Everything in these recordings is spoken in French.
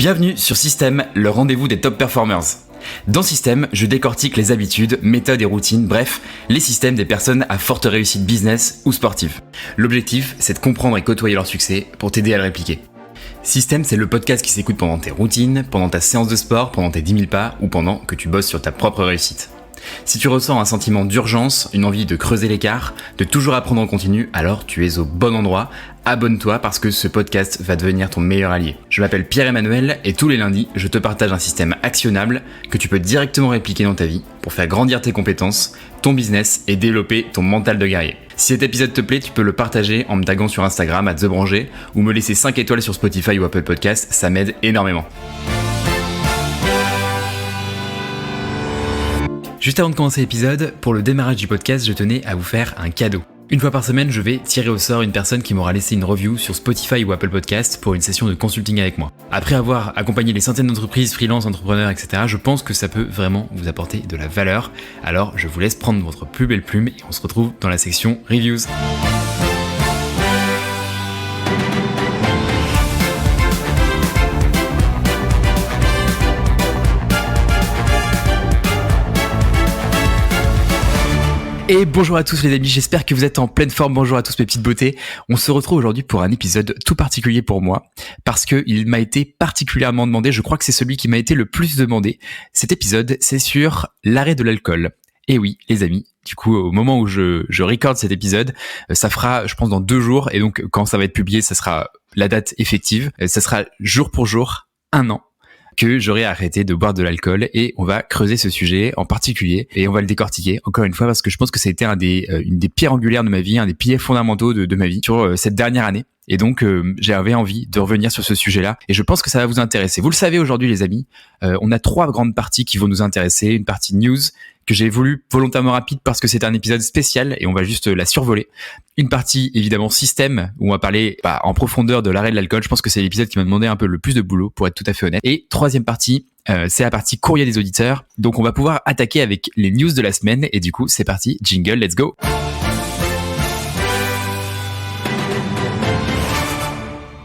Bienvenue sur Système, le rendez-vous des top performers. Dans Système, je décortique les habitudes, méthodes et routines, bref, les systèmes des personnes à forte réussite business ou sportive. L'objectif, c'est de comprendre et côtoyer leur succès pour t'aider à le répliquer. Système, c'est le podcast qui s'écoute pendant tes routines, pendant ta séance de sport, pendant tes 10 000 pas ou pendant que tu bosses sur ta propre réussite. Si tu ressens un sentiment d'urgence, une envie de creuser l'écart, de toujours apprendre en continu, alors tu es au bon endroit. Abonne-toi parce que ce podcast va devenir ton meilleur allié. Je m'appelle Pierre-Emmanuel et tous les lundis, je te partage un système actionnable que tu peux directement répliquer dans ta vie pour faire grandir tes compétences, ton business et développer ton mental de guerrier. Si cet épisode te plaît, tu peux le partager en me taguant sur Instagram @TheBranger ou me laisser 5 étoiles sur Spotify ou Apple Podcasts, ça m'aide énormément. Juste avant de commencer l'épisode, pour le démarrage du podcast, je tenais à vous faire un cadeau. Une fois par semaine, je vais tirer au sort une personne qui m'aura laissé une review sur Spotify ou Apple Podcasts pour une session de consulting avec moi. Après avoir accompagné les centaines d'entreprises, freelance, entrepreneurs, etc., je pense que ça peut vraiment vous apporter de la valeur. Alors, je vous laisse prendre votre plus belle plume et on se retrouve dans la section Reviews. Et bonjour à tous les amis, j'espère que vous êtes en pleine forme. Bonjour à tous mes petites beautés. On se retrouve aujourd'hui pour un épisode tout particulier pour moi parce que il m'a été particulièrement demandé. Je crois que c'est celui qui m'a été le plus demandé. Cet épisode, c'est sur l'arrêt de l'alcool. Et oui, les amis. Du coup, au moment où je recorde cet épisode, ça fera, je pense, dans 2 jours. Et donc, quand ça va être publié, ça sera la date effective. Ça sera jour pour jour, 1 an. Que j'aurais arrêté de boire de l'alcool et on va creuser ce sujet en particulier et on va le décortiquer encore une fois parce que je pense que ça a été une des pierres angulaires de ma vie, un des piliers fondamentaux de ma vie sur cette dernière année. Et donc, j'avais envie de revenir sur ce sujet-là et je pense que ça va vous intéresser. Vous le savez aujourd'hui, les amis, on a 3 grandes parties qui vont nous intéresser. Une partie news que j'ai voulu volontairement rapide parce que c'est un épisode spécial et on va juste la survoler. Une partie, évidemment, système, où on va parler en profondeur de l'arrêt de l'alcool. Je pense que c'est l'épisode qui m'a demandé un peu le plus de boulot, pour être tout à fait honnête. Et 3e partie, c'est la partie courrier des auditeurs. Donc, on va pouvoir attaquer avec les news de la semaine. Et du coup, c'est parti. Jingle, let's go.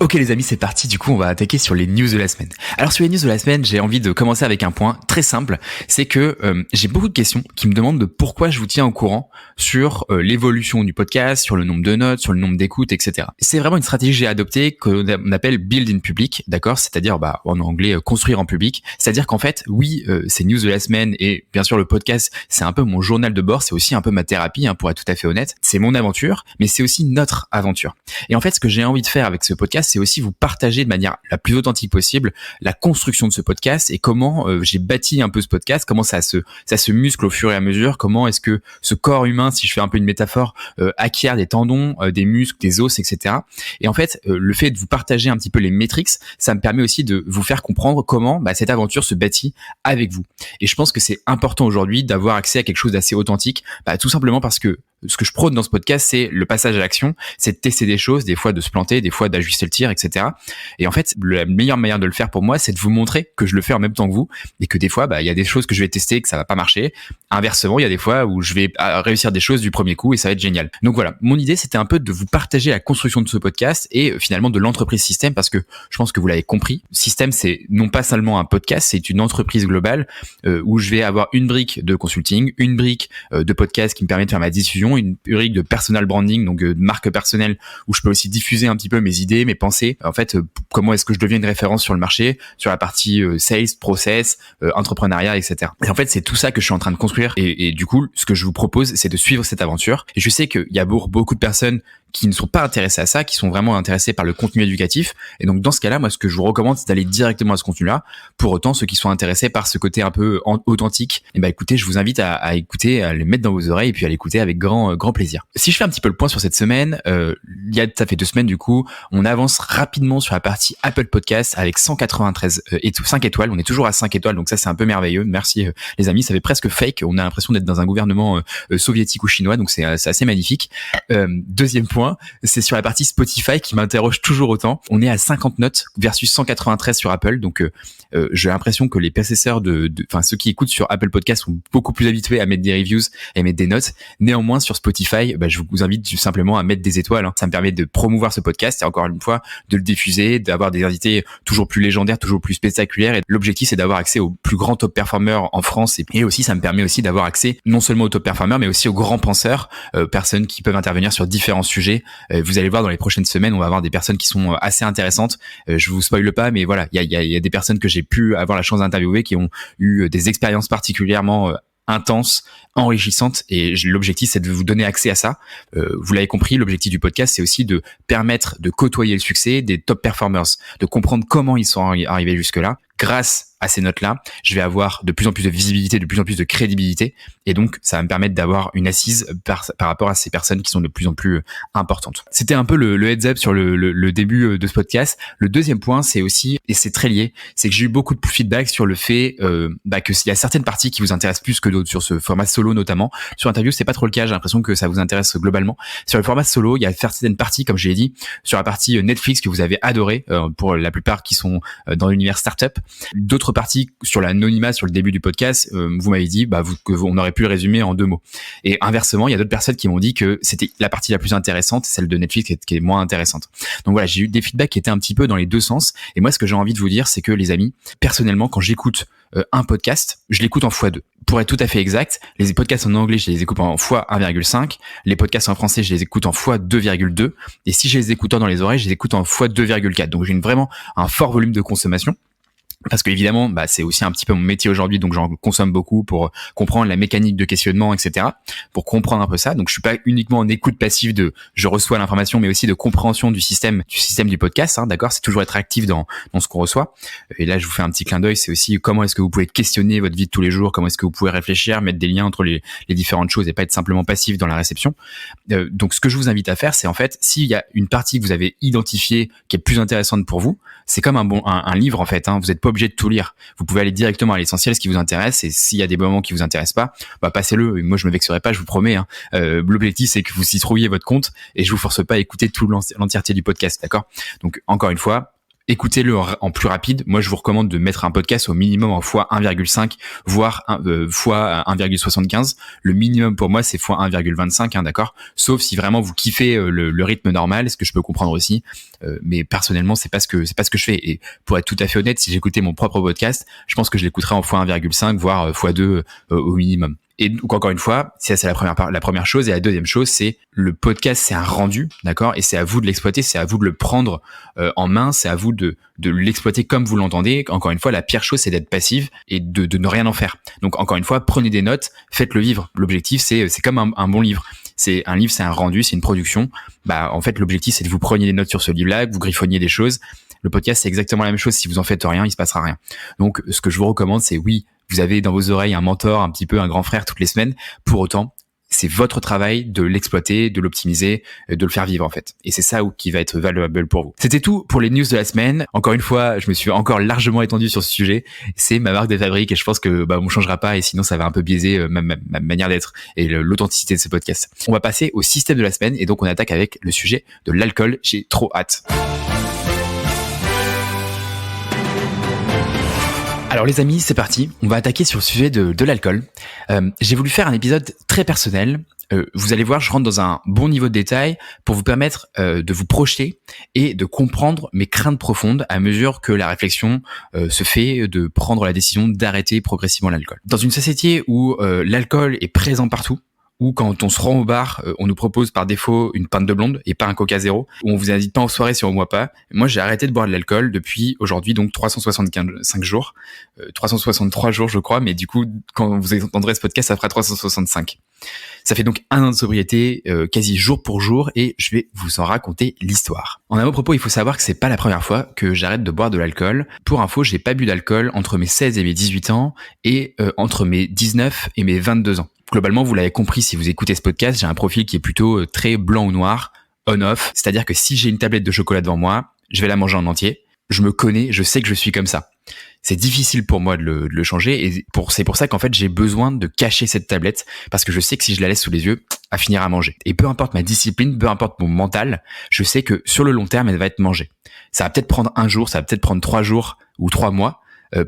Ok les amis, c'est parti, du coup on va attaquer sur les news de la semaine. Alors sur les news de la semaine, j'ai envie de commencer avec un point très simple, c'est que j'ai beaucoup de questions qui me demandent de pourquoi je vous tiens au courant sur l'évolution du podcast, sur le nombre de notes, sur le nombre d'écoutes, etc. C'est vraiment une stratégie que j'ai adoptée qu'on appelle build in public, d'accord ? C'est-à-dire en anglais construire en public, c'est-à-dire qu'en fait, oui, ces news de la semaine et bien sûr le podcast, c'est un peu mon journal de bord, c'est aussi un peu ma thérapie, pour être tout à fait honnête. C'est mon aventure, mais c'est aussi notre aventure. Et en fait, ce que j'ai envie de faire avec ce podcast, c'est aussi vous partager de manière la plus authentique possible la construction de ce podcast et comment j'ai bâti un peu ce podcast, comment ça se muscle au fur et à mesure, comment est-ce que ce corps humain, si je fais un peu une métaphore, acquiert des tendons, des muscles, des os, etc. Et en fait, le fait de vous partager un petit peu les métriques, ça me permet aussi de vous faire comprendre comment cette aventure se bâtit avec vous. Et je pense que c'est important aujourd'hui d'avoir accès à quelque chose d'assez authentique, tout simplement parce que ce que je prône dans ce podcast, c'est le passage à l'action, c'est de tester des choses, des fois de se planter, des fois d'ajuster le tir, etc. Et en fait, la meilleure manière de le faire pour moi, c'est de vous montrer que je le fais en même temps que vous et que des fois, il y a des choses que je vais tester et que ça va pas marcher. Inversement, il y a des fois où je vais réussir des choses du premier coup et ça va être génial. Donc voilà, mon idée, c'était un peu de vous partager la construction de ce podcast et finalement de l'entreprise Système parce que je pense que vous l'avez compris. Système, c'est non pas seulement un podcast, c'est une entreprise globale où je vais avoir une brique de consulting, une brique de podcast qui me permet de faire ma diffusion, une brique de personal branding, donc de marque personnelle où je peux aussi diffuser un petit peu mes idées, mes pensées. En fait, comment est-ce que je deviens une référence sur le marché, sur la partie sales, process, entrepreneuriat, etc. Et en fait, c'est tout ça que je suis en train de construire. Et du coup, ce que je vous propose, c'est de suivre cette aventure. Et je sais qu'il y a beaucoup de personnes qui ne sont pas intéressés à ça, qui sont vraiment intéressés par le contenu éducatif. Et donc, dans ce cas-là, moi, ce que je vous recommande, c'est d'aller directement à ce contenu-là. Pour autant, ceux qui sont intéressés par ce côté un peu authentique, écoutez, je vous invite à écouter, à le mettre dans vos oreilles et puis à l'écouter avec grand plaisir. Si je fais un petit peu le point sur cette semaine, ça fait 2 semaines, du coup, on avance rapidement sur la partie Apple Podcast avec 193 5 étoiles. On est toujours à 5 étoiles, donc ça, c'est un peu merveilleux. Merci, les amis. Ça fait presque fake. On a l'impression d'être dans un gouvernement soviétique ou chinois, donc c'est assez magnifique. Deuxième point, point, c'est sur la partie Spotify qui m'interroge toujours autant. On est à 50 notes versus 193 sur Apple. Donc, j'ai l'impression que les possesseurs ceux qui écoutent sur Apple Podcast sont beaucoup plus habitués à mettre des reviews et à mettre des notes. Néanmoins, sur Spotify, je vous invite simplement à mettre des étoiles. Ça me permet de promouvoir ce podcast et encore une fois, de le diffuser, d'avoir des invités toujours plus légendaires, toujours plus spectaculaires. Et l'objectif, c'est d'avoir accès aux plus grands top performers en France. Et aussi, ça me permet aussi d'avoir accès non seulement aux top performers, mais aussi aux grands penseurs, personnes qui peuvent intervenir sur différents sujets. Vous allez voir dans les prochaines semaines, on va avoir des personnes qui sont assez intéressantes. Je vous spoile pas, mais voilà, il y a des personnes que j'ai pu avoir la chance d'interviewer qui ont eu des expériences particulièrement intense, enrichissante, et l'objectif c'est de vous donner accès à ça. Vous l'avez compris, l'objectif du podcast c'est aussi de permettre de côtoyer le succès des top performers, de comprendre comment ils sont arrivés jusque-là. Grâce à ces notes-là, je vais avoir de plus en plus de visibilité, de plus en plus de crédibilité, et donc ça va me permettre d'avoir une assise par rapport à ces personnes qui sont de plus en plus importantes. C'était un peu le heads up sur le début de ce podcast. Le deuxième point, c'est aussi, et c'est très lié, c'est que j'ai eu beaucoup de feedback sur le fait que s'il y a certaines parties qui vous intéressent plus que d'autres, sur ce format solo notamment. Sur interview, c'est pas trop le cas, j'ai l'impression que ça vous intéresse globalement. Sur le format solo, il y a certaines parties, comme je l'ai dit, sur la partie Netflix que vous avez adoré, pour la plupart qui sont dans l'univers startup. D'autres parties sur l'anonymat, sur le début du podcast, vous m'avez dit on aurait pu le résumer en 2 mots. Et inversement, il y a d'autres personnes qui m'ont dit que c'était la partie la plus intéressante, celle de Netflix qui est moins intéressante. Donc voilà, j'ai eu des feedbacks qui étaient un petit peu dans les deux sens. Et moi, ce que j'ai envie de vous dire, c'est que les amis, personnellement, quand j'écoute un podcast, je l'écoute en x2. Pour être tout à fait exact, les podcasts en anglais, je les écoute en x1,5. Les podcasts en français, je les écoute en x2,2. Et si j'ai les écouteurs dans les oreilles, je les écoute en x2,4. Donc j'ai vraiment un fort volume de consommation. Parce que évidemment, c'est aussi un petit peu mon métier aujourd'hui, donc j'en consomme beaucoup pour comprendre la mécanique de questionnement, etc. Pour comprendre un peu ça. Donc je suis pas uniquement en écoute passive de je reçois l'information, mais aussi de compréhension du système du podcast. D'accord, c'est toujours être actif dans ce qu'on reçoit. Et là, je vous fais un petit clin d'œil. C'est aussi comment est-ce que vous pouvez questionner votre vie de tous les jours, comment est-ce que vous pouvez réfléchir, mettre des liens entre les différentes choses et pas être simplement passif dans la réception. Donc ce que je vous invite à faire, c'est en fait, s'il y a une partie que vous avez identifiée qui est plus intéressante pour vous, c'est comme un livre en fait. Vous êtes pas obligé de tout lire. Vous pouvez aller directement à l'essentiel, ce qui vous intéresse, et s'il y a des moments qui vous intéressent pas, passez-le. Moi, je me vexerai pas, je vous promets. L'objectif, c'est que vous y trouviez votre compte, et je vous force pas à écouter tout l'entièreté du podcast, d'accord? Donc, encore une fois, écoutez-le en plus rapide. Moi, je vous recommande de mettre un podcast au minimum en x1,5, voire x1,75. Le minimum pour moi, c'est x1,25, d'accord? Sauf si vraiment vous kiffez le rythme normal, ce que je peux comprendre aussi. Mais personnellement, c'est pas ce que je fais. Et pour être tout à fait honnête, si j'écoutais mon propre podcast, je pense que je l'écouterais en x1,5, voire x2 au minimum. Et donc encore une fois, c'est la première chose. Et la deuxième chose, c'est le podcast, c'est un rendu, d'accord, et c'est à vous de l'exploiter, c'est à vous de le prendre en main, c'est à vous de l'exploiter comme vous l'entendez. Encore une fois, la pire chose, c'est d'être passif et de ne rien en faire. Donc encore une fois, prenez des notes, faites-le vivre. L'objectif, c'est comme un bon livre. C'est un livre, c'est un rendu, c'est une production. En fait, l'objectif, c'est que vous preniez des notes sur ce livre-là, que vous griffonniez des choses. Le podcast, c'est exactement la même chose. Si vous en faites rien, il se passera rien. Donc, ce que je vous recommande, c'est oui, vous avez dans vos oreilles un mentor, un petit peu un grand frère toutes les semaines. Pour autant, c'est votre travail de l'exploiter, de l'optimiser, de le faire vivre en fait. Et c'est ça qui va être valuable pour vous. C'était tout pour les news de la semaine. Encore une fois, je me suis encore largement étendu sur ce sujet. C'est ma marque de fabrique et je pense que on changera pas et sinon ça va un peu biaiser ma manière d'être et l'authenticité de ce podcast. On va passer au système de la semaine et donc on attaque avec le sujet de l'alcool. J'ai trop hâte. Alors les amis, c'est parti, on va attaquer sur le sujet de l'alcool. J'ai voulu faire un épisode très personnel. Vous allez voir, je rentre dans un bon niveau de détail pour vous permettre de vous projeter et de comprendre mes craintes profondes à mesure que la réflexion se fait de prendre la décision d'arrêter progressivement l'alcool. Dans une société où l'alcool est présent partout, où quand on se rend au bar, on nous propose par défaut une pinte de blonde et pas un Coca Zéro, où on vous invite pas en soirée si on boit pas. Moi, j'ai arrêté de boire de l'alcool depuis aujourd'hui, donc 365 jours, 363 jours, je crois, mais du coup, quand vous entendrez ce podcast, ça fera 365. Ça fait donc 1 an de sobriété, quasi jour pour jour, et je vais vous en raconter l'histoire. En un mot propos, il faut savoir que c'est pas la première fois que j'arrête de boire de l'alcool. Pour info, j'ai pas bu d'alcool entre mes 16 et mes 18 ans, et entre mes 19 et mes 22 ans. Globalement, vous l'avez compris si vous écoutez ce podcast, j'ai un profil qui est plutôt très blanc ou noir, on-off. C'est-à-dire que si j'ai une tablette de chocolat devant moi, je vais la manger en entier. Je me connais, je sais que je suis comme ça. C'est difficile pour moi de le changer et c'est pour ça qu'en fait j'ai besoin de cacher cette tablette parce que je sais que si je la laisse sous les yeux, elle finira à manger. Et peu importe ma discipline, peu importe mon mental, je sais que sur le long terme, elle va être mangée. Ça va peut-être prendre un jour, ça va peut-être prendre 3 jours ou 3 mois,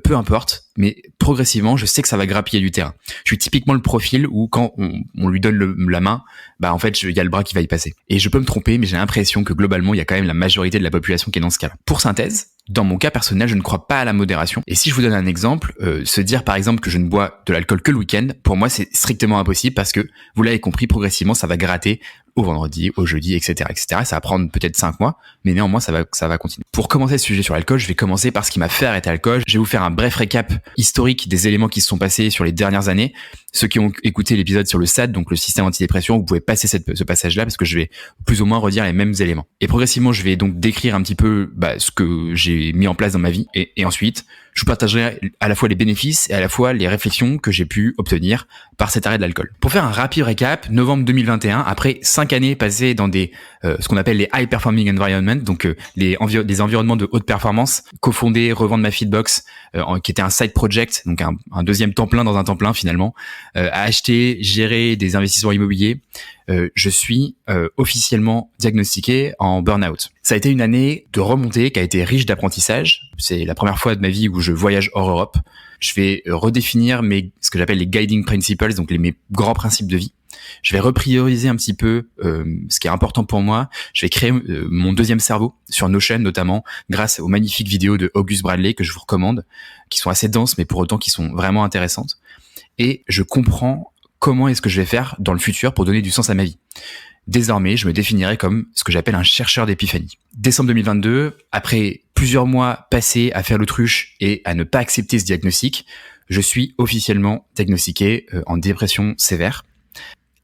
peu importe, mais progressivement, je sais que ça va grappiller du terrain. Je suis typiquement le profil où quand on lui donne la main, bah en fait, il y a le bras qui va y passer. Et je peux me tromper, mais j'ai l'impression que globalement, il y a quand même la majorité de la population qui est dans ce cas-là. Pour synthèse, dans mon cas personnel, je ne crois pas à la modération. Et si je vous donne un exemple, se dire par exemple que je ne bois de l'alcool que le week-end, pour moi, c'est strictement impossible parce que, vous l'avez compris, progressivement, ça va gratter au vendredi, au jeudi, etc., etc. Ça va prendre peut-être 5 mois, mais néanmoins, ça va continuer. Pour commencer ce sujet sur l'alcool, je vais commencer par ce qui m'a fait arrêter l'alcool. Je vais vous faire un bref récap historique des éléments qui se sont passés sur les dernières années. Ceux qui ont écouté l'épisode sur le SAD, donc le système antidépression, vous pouvez passer ce passage-là parce que je vais plus ou moins redire les mêmes éléments. Et progressivement, je vais donc décrire un petit peu ce que j'ai mis en place dans ma vie. Et ensuite, je vous partagerai à la fois les bénéfices et à la fois les réflexions que j'ai pu obtenir par cet arrêt de l'alcool. Pour faire un rapide récap, novembre 2021, après 5 années passées dans des ce qu'on appelle les high performing environments, donc des environnements de haute performance, cofondé, revendre ma Feedbox, qui était un side project, donc un deuxième temps plein dans un temps plein finalement, à acheter, gérer des investissements immobiliers. Je suis officiellement diagnostiqué en burn-out. Ça a été une année de remontée qui a été riche d'apprentissage. C'est la première fois de ma vie où je voyage hors Europe. Je vais redéfinir ce que j'appelle les guiding principles, donc mes grands principes de vie. Je vais reprioriser un petit peu ce qui est important pour moi. Je vais créer mon deuxième cerveau sur Notion notamment, grâce aux magnifiques vidéos de August Bradley que je vous recommande, qui sont assez denses mais pour autant qui sont vraiment intéressantes. Et je comprends comment est-ce que je vais faire dans le futur pour donner du sens à ma vie. Désormais, je me définirai comme ce que j'appelle un chercheur d'épiphanie. Décembre 2022, après plusieurs mois passés à faire l'autruche et à ne pas accepter ce diagnostic, je suis officiellement diagnostiqué en dépression sévère.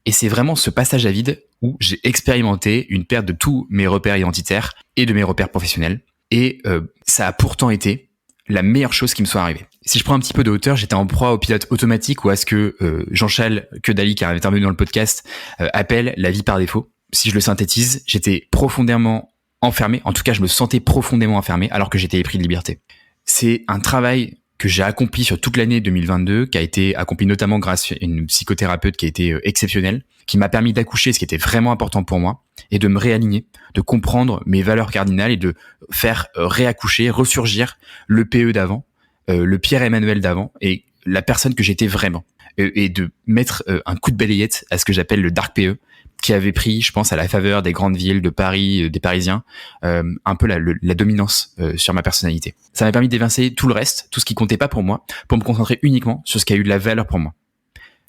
Et c'est vraiment ce passage à vide où j'ai expérimenté une perte de tous mes repères identitaires et de mes repères professionnels. Et ça a pourtant été la meilleure chose qui me soit arrivée. Si je prends un petit peu de hauteur, j'étais en proie au pilote automatique ou à ce que Jean-Charles Quedali, qui est intervenu dans le podcast, appelle la vie par défaut. Si je le synthétise, j'étais profondément enfermé. En tout cas, je me sentais profondément enfermé alors que j'étais épris de liberté. C'est un travail que j'ai accompli sur toute l'année 2022, qui a été accompli notamment grâce à une psychothérapeute qui a été exceptionnelle, qui m'a permis d'accoucher ce qui était vraiment important pour moi et de me réaligner, de comprendre mes valeurs cardinales et de faire réaccoucher, ressurgir le PE d'avant, le Pierre-Emmanuel d'avant et la personne que j'étais vraiment. Et de mettre un coup de balayette à ce que j'appelle le dark PE, qui avait pris, je pense, à la faveur des grandes villes de Paris, des Parisiens, un peu la dominance sur ma personnalité. Ça m'a permis d'évincer tout le reste, tout ce qui comptait pas pour moi, pour me concentrer uniquement sur ce qui a eu de la valeur pour moi.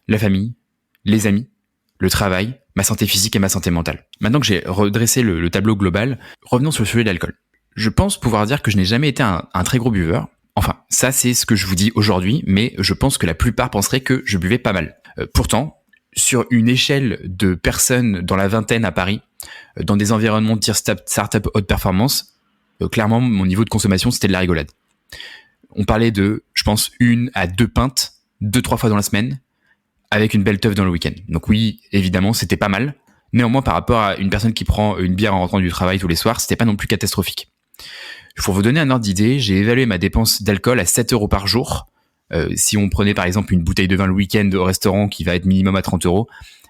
La famille, les amis, le travail, ma santé physique et ma santé mentale. Maintenant que j'ai redressé le tableau global, revenons sur le sujet de l'alcool. Je pense pouvoir dire que je n'ai jamais été un très gros buveur. Enfin, ça c'est ce que je vous dis aujourd'hui, mais je pense que la plupart penseraient que je buvais pas mal. Pourtant, sur une échelle de personnes dans la vingtaine à Paris, dans des environnements de start-up haute performance, clairement, mon niveau de consommation, c'était de la rigolade. On parlait de, je pense, 1 à 2 pintes, 2-3 fois dans la semaine, avec une belle teuf dans le week-end. Donc oui, évidemment, c'était pas mal. Néanmoins, par rapport à une personne qui prend une bière en rentrant du travail tous les soirs, c'était pas non plus catastrophique. Pour vous donner un ordre d'idée, j'ai évalué ma dépense d'alcool à 7 € par jour. Si on prenait par exemple une bouteille de vin le week-end au restaurant qui va être minimum à 30 €,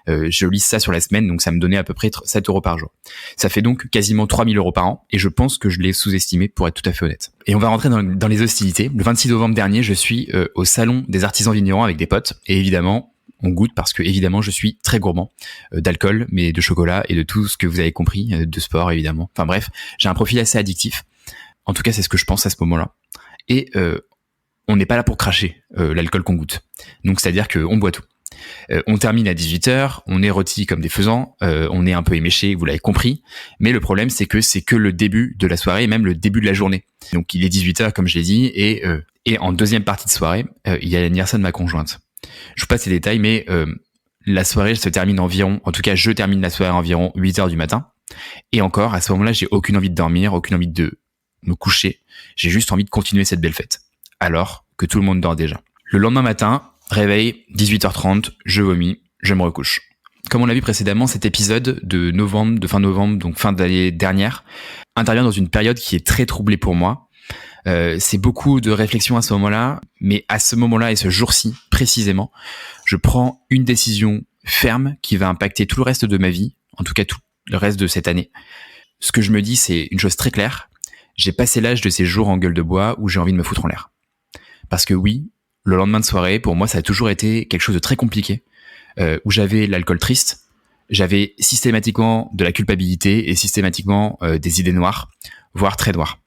je lisse ça sur la semaine, donc ça me donnait à peu près 7 € par jour. Ça fait donc quasiment 3 000 € par an, et je pense que je l'ai sous-estimé pour être tout à fait honnête. Et on va rentrer dans les hostilités. Le 26 novembre dernier, je suis au salon des artisans vignerons avec des potes, et évidemment, on goûte parce que évidemment je suis très gourmand d'alcool, mais de chocolat et de tout ce que vous avez compris, de sport évidemment. Enfin bref, j'ai un profil assez addictif. En tout cas, c'est ce que je pense à ce moment-là. Et on n'est pas là pour cracher l'alcool qu'on goûte. Donc c'est-à-dire qu'on boit tout. On termine à 18h, on est rôti comme des faisans, on est un peu éméché, vous l'avez compris. Mais le problème, c'est que le début de la soirée, et même le début de la journée. Donc il est 18h, comme je l'ai dit, et en deuxième partie de soirée, il y a l'anniversaire de ma conjointe. Je vous passe les détails, mais la soirée se termine environ, en tout cas je termine la soirée environ 8h du matin. Et encore, à ce moment-là, j'ai aucune envie de dormir, aucune envie de me coucher. J'ai juste envie de continuer cette belle fête. Alors que tout le monde dort déjà. Le lendemain matin, réveil, 18h30, je vomis, je me recouche. Comme on l'a vu précédemment, cet épisode de fin novembre, donc fin d'année dernière, intervient dans une période qui est très troublée pour moi. C'est beaucoup de réflexion à ce moment-là, mais à ce moment-là et ce jour-ci précisément, je prends une décision ferme qui va impacter tout le reste de ma vie, en tout cas tout le reste de cette année. Ce que je me dis, c'est une chose très claire. J'ai passé l'âge de ces jours en gueule de bois où j'ai envie de me foutre en l'air. Parce que oui, le lendemain de soirée, pour moi, ça a toujours été quelque chose de très compliqué, où j'avais l'alcool triste, j'avais systématiquement de la culpabilité et systématiquement des idées noires, voire très noires.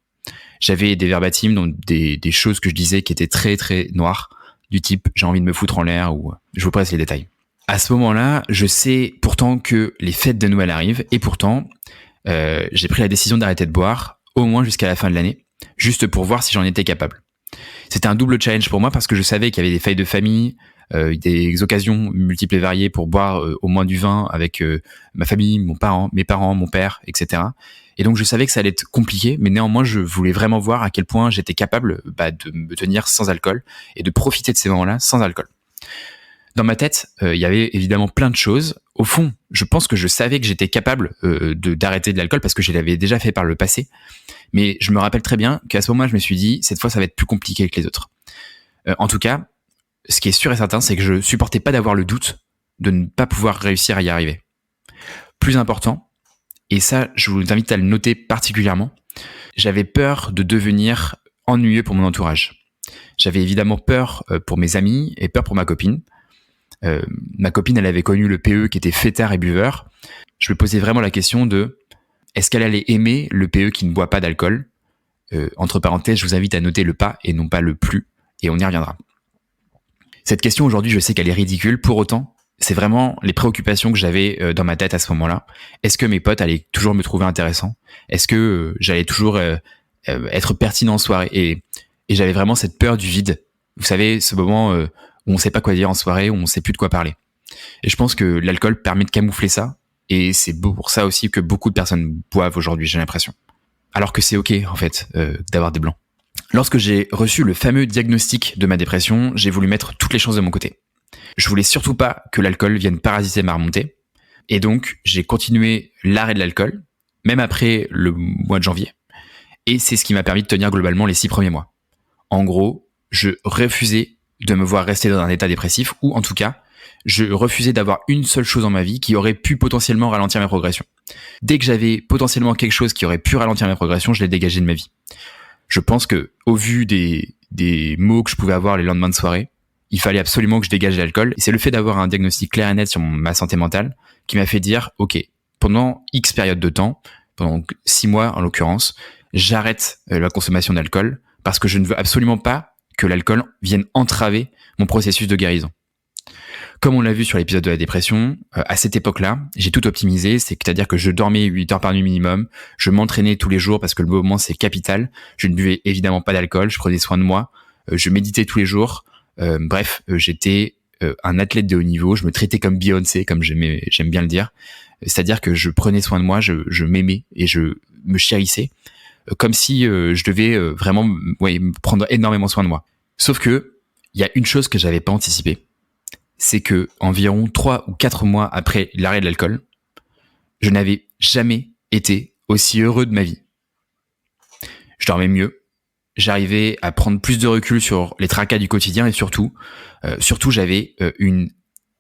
J'avais des verbatims, donc des choses que je disais qui étaient très très noires, du type j'ai envie de me foutre en l'air ou je vous passe les détails. À ce moment-là, je sais pourtant que les fêtes de Noël arrivent et pourtant j'ai pris la décision d'arrêter de boire au moins jusqu'à la fin de l'année, juste pour voir si j'en étais capable. C'était un double challenge pour moi parce que je savais qu'il y avait des fêtes de famille, des occasions multiples et variées pour boire au moins du vin avec ma famille, mes parents, mon père, etc. Et donc je savais que ça allait être compliqué, mais néanmoins je voulais vraiment voir à quel point j'étais capable de me tenir sans alcool et de profiter de ces moments-là sans alcool. Dans ma tête, il y avait évidemment plein de choses. Au fond, je pense que je savais que j'étais capable d'arrêter de l'alcool parce que je l'avais déjà fait par le passé. Mais je me rappelle très bien qu'à ce moment-là, je me suis dit, cette fois, ça va être plus compliqué que les autres. En tout cas, ce qui est sûr et certain, c'est que je supportais pas d'avoir le doute de ne pas pouvoir réussir à y arriver. Plus important, et ça, je vous invite à le noter particulièrement, j'avais peur de devenir ennuyeux pour mon entourage. J'avais évidemment peur pour mes amis et peur pour ma copine. Ma copine, elle avait connu le PE qui était fêtard et buveur. Je me posais vraiment la question de est-ce qu'elle allait aimer le PE qui ne boit pas d'alcool ? Entre parenthèses, je vous invite à noter le pas et non pas le plus, et on y reviendra. Cette question aujourd'hui, je sais qu'elle est ridicule. Pour autant, c'est vraiment les préoccupations que j'avais dans ma tête à ce moment-là. Est-ce que mes potes allaient toujours me trouver intéressant ? Est-ce que j'allais toujours être pertinent en soirée ? Et j'avais vraiment cette peur du vide. Vous savez, ce moment où on ne sait pas quoi dire en soirée, où on ne sait plus de quoi parler. Et je pense que l'alcool permet de camoufler ça. Et c'est pour ça aussi que beaucoup de personnes boivent aujourd'hui, j'ai l'impression. Alors que c'est ok, en fait, d'avoir des blancs. Lorsque j'ai reçu le fameux diagnostic de ma dépression, j'ai voulu mettre toutes les chances de mon côté. Je voulais surtout pas que l'alcool vienne parasiter ma remontée. Et donc, j'ai continué l'arrêt de l'alcool, même après le mois de janvier. Et c'est ce qui m'a permis de tenir globalement les 6 premiers mois. En gros, je refusais de me voir rester dans un état dépressif, ou en tout cas, je refusais d'avoir une seule chose dans ma vie qui aurait pu potentiellement ralentir mes progressions. Dès que j'avais potentiellement quelque chose qui aurait pu ralentir mes progressions, je l'ai dégagé de ma vie. Je pense que, au vu des mots que je pouvais avoir les lendemains de soirée, il fallait absolument que je dégage l'alcool. Et c'est le fait d'avoir un diagnostic clair et net sur ma santé mentale qui m'a fait dire, ok, pendant X période de temps, pendant 6 mois en l'occurrence, j'arrête la consommation d'alcool parce que je ne veux absolument pas que l'alcool vienne entraver mon processus de guérison. Comme on l'a vu sur l'épisode de la dépression, à cette époque-là, j'ai tout optimisé, c'est-à-dire que je dormais 8 heures par nuit minimum, je m'entraînais tous les jours parce que le mouvement c'est capital, je ne buvais évidemment pas d'alcool, je prenais soin de moi, je méditais tous les jours, j'étais un athlète de haut niveau, je me traitais comme Beyoncé, comme j'aime bien le dire, c'est-à-dire que je prenais soin de moi, je m'aimais et je me chérissais, comme si je devais vraiment prendre énormément soin de moi. Sauf que, il y a une chose que j'avais pas anticipée, c'est que environ 3 ou 4 mois après l'arrêt de l'alcool, je n'avais jamais été aussi heureux de ma vie. Je dormais mieux, j'arrivais à prendre plus de recul sur les tracas du quotidien et surtout j'avais une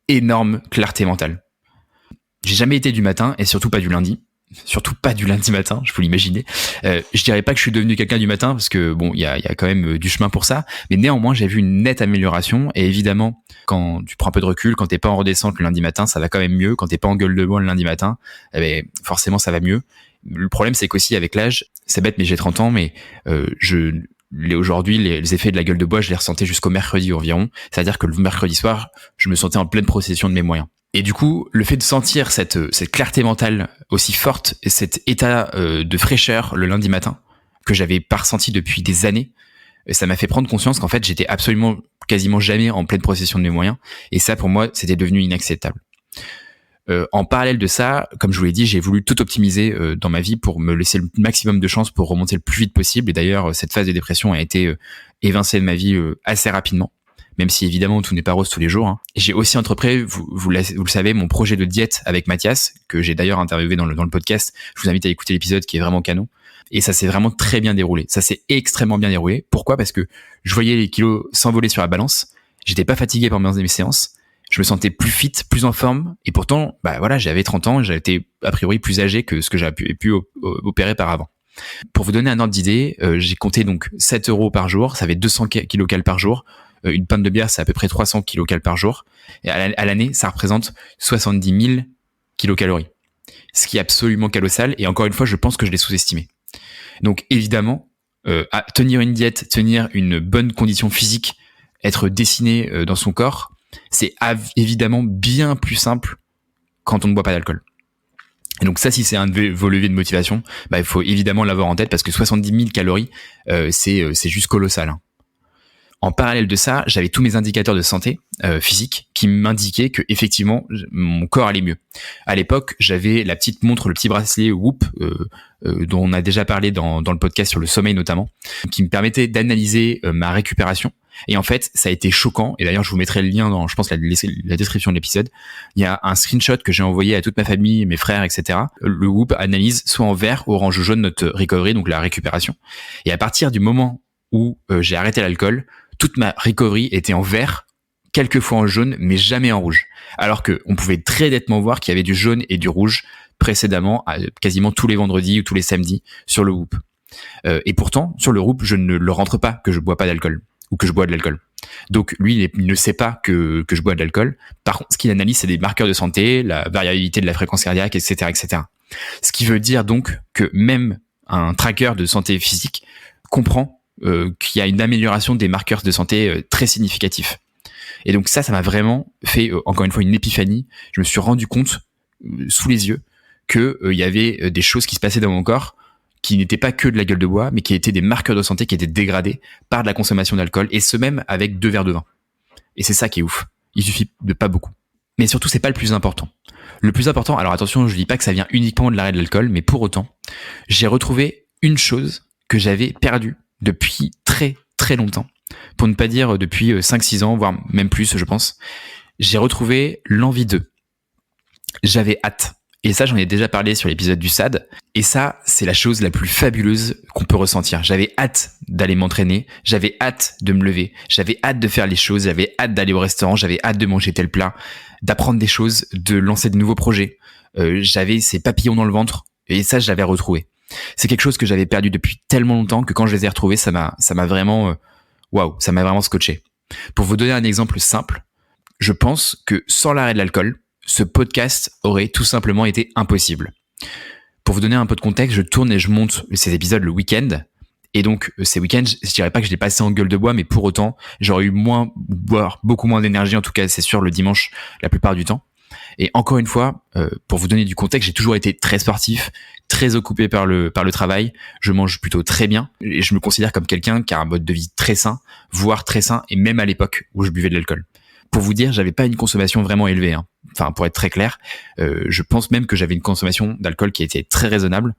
énorme clarté mentale. J'ai jamais été du matin et surtout pas du lundi. Surtout pas du lundi matin, je peux l'imaginer. Je dirais pas que je suis devenu quelqu'un du matin parce que bon, il y a quand même du chemin pour ça, mais néanmoins j'ai vu une nette amélioration. Et évidemment, quand tu prends un peu de recul, quand t'es pas en redescente le lundi matin, ça va quand même mieux. Quand t'es pas en gueule de bois le lundi matin, forcément ça va mieux. Le problème c'est qu'aussi avec l'âge, c'est bête mais j'ai 30 ans, mais aujourd'hui les effets de la gueule de bois je les ressentais jusqu'au mercredi environ. C'est-à-dire que le mercredi soir, je me sentais en pleine possession de mes moyens. Et du coup, le fait de sentir cette clarté mentale aussi forte et cet état de fraîcheur le lundi matin que j'avais pas ressenti depuis des années, ça m'a fait prendre conscience qu'en fait, j'étais absolument quasiment jamais en pleine possession de mes moyens. Et ça, pour moi, c'était devenu inacceptable. En parallèle de ça, comme je vous l'ai dit, j'ai voulu tout optimiser dans ma vie pour me laisser le maximum de chances pour remonter le plus vite possible. Et d'ailleurs, cette phase de dépression a été évincée de ma vie assez rapidement. même si évidemment tout n'est pas rose tous les jours. Hein. J'ai aussi entrepris, vous le savez, mon projet de diète avec Mathias, que j'ai d'ailleurs interviewé dans le podcast. Je vous invite à écouter l'épisode qui est vraiment canon. Et ça s'est vraiment très bien déroulé. Ça s'est extrêmement bien déroulé. Pourquoi ? Parce que je voyais les kilos s'envoler sur la balance. J'étais pas fatigué pendant mes séances. Je me sentais plus fit, plus en forme. Et pourtant, j'avais 30 ans. J'étais a priori plus âgé que ce que j'avais pu opérer par avant. Pour vous donner un ordre d'idée, j'ai compté donc 7 € par jour. Ça fait 200 kilocals par jour. Une pinte de bière, c'est à peu près 300 kilocals par jour. Et à l'année, ça représente 70 000 kilocalories. Ce qui est absolument colossal. Et encore une fois, je pense que je l'ai sous-estimé. Donc évidemment, tenir une diète, tenir une bonne condition physique, être dessiné dans son corps, c'est évidemment bien plus simple quand on ne boit pas d'alcool. Et donc ça, si c'est un de vos leviers de motivation, il faut évidemment l'avoir en tête parce que 70 000 calories, c'est juste colossal. Hein. En parallèle de ça, j'avais tous mes indicateurs de santé physique qui m'indiquaient que effectivement mon corps allait mieux. À l'époque, j'avais la petite montre, le petit bracelet Whoop dont on a déjà parlé dans le podcast sur le sommeil notamment, qui me permettait d'analyser ma récupération. Et en fait, ça a été choquant. Et d'ailleurs, je vous mettrai le lien dans, je pense, la description de l'épisode. Il y a un screenshot que j'ai envoyé à toute ma famille, mes frères, etc. Le Whoop analyse soit en vert, orange ou jaune notre recovery, donc la récupération. Et à partir du moment où j'ai arrêté l'alcool, toute ma recovery était en vert, quelquefois en jaune, mais jamais en rouge. Alors que on pouvait très nettement voir qu'il y avait du jaune et du rouge précédemment, quasiment tous les vendredis ou tous les samedis sur le Whoop. Et pourtant, sur le Whoop, je ne le rentre pas que je bois pas d'alcool ou que je bois de l'alcool. Donc lui, il ne sait pas que je bois de l'alcool. Par contre, ce qu'il analyse, c'est des marqueurs de santé, la variabilité de la fréquence cardiaque, etc., etc. Ce qui veut dire donc que même un tracker de santé physique comprend qu'il y a une amélioration des marqueurs de santé très significatifs. Et donc ça m'a vraiment fait, encore une fois, une épiphanie. Je me suis rendu compte, sous les yeux, qu'il y avait des choses qui se passaient dans mon corps qui n'étaient pas que de la gueule de bois, mais qui étaient des marqueurs de santé qui étaient dégradés par de la consommation d'alcool, et ce même avec 2 verres de vin. Et c'est ça qui est ouf. Il suffit de pas beaucoup. Mais surtout, c'est pas le plus important. Le plus important, alors attention, je dis pas que ça vient uniquement de l'arrêt de l'alcool, mais pour autant, j'ai retrouvé une chose que j'avais perdue depuis très très longtemps, pour ne pas dire depuis 5-6 ans, voire même plus je pense. J'ai retrouvé l'envie d'eux. J'avais hâte. Et ça, j'en ai déjà parlé sur l'épisode du SAD. Et ça, c'est la chose la plus fabuleuse qu'on peut ressentir. J'avais hâte d'aller m'entraîner. J'avais hâte de me lever. J'avais hâte de faire les choses. J'avais hâte d'aller au restaurant. J'avais hâte de manger tel plat, d'apprendre des choses, de lancer de nouveaux projets. J'avais ces papillons dans le ventre. Et ça, je l'avais retrouvé. C'est quelque chose que j'avais perdu depuis tellement longtemps que quand je les ai retrouvés, ça m'a vraiment, ça m'a vraiment scotché. Pour vous donner un exemple simple, je pense que sans l'arrêt de l'alcool, ce podcast aurait tout simplement été impossible. Pour vous donner un peu de contexte, je tourne et je monte ces épisodes le week-end. Et donc, ces week-ends, je dirais pas que je l'ai passé en gueule de bois, mais pour autant, j'aurais eu beaucoup moins d'énergie, en tout cas, c'est sûr, le dimanche, la plupart du temps. Et encore une fois, pour vous donner du contexte, j'ai toujours été très sportif, très occupé par le travail. Je mange plutôt très bien et je me considère comme quelqu'un qui a un mode de vie très sain, voire très sain, et même à l'époque où je buvais de l'alcool. Pour vous dire, j'avais pas une consommation vraiment élevée. Hein. Enfin, pour être très clair, je pense même que j'avais une consommation d'alcool qui était très raisonnable.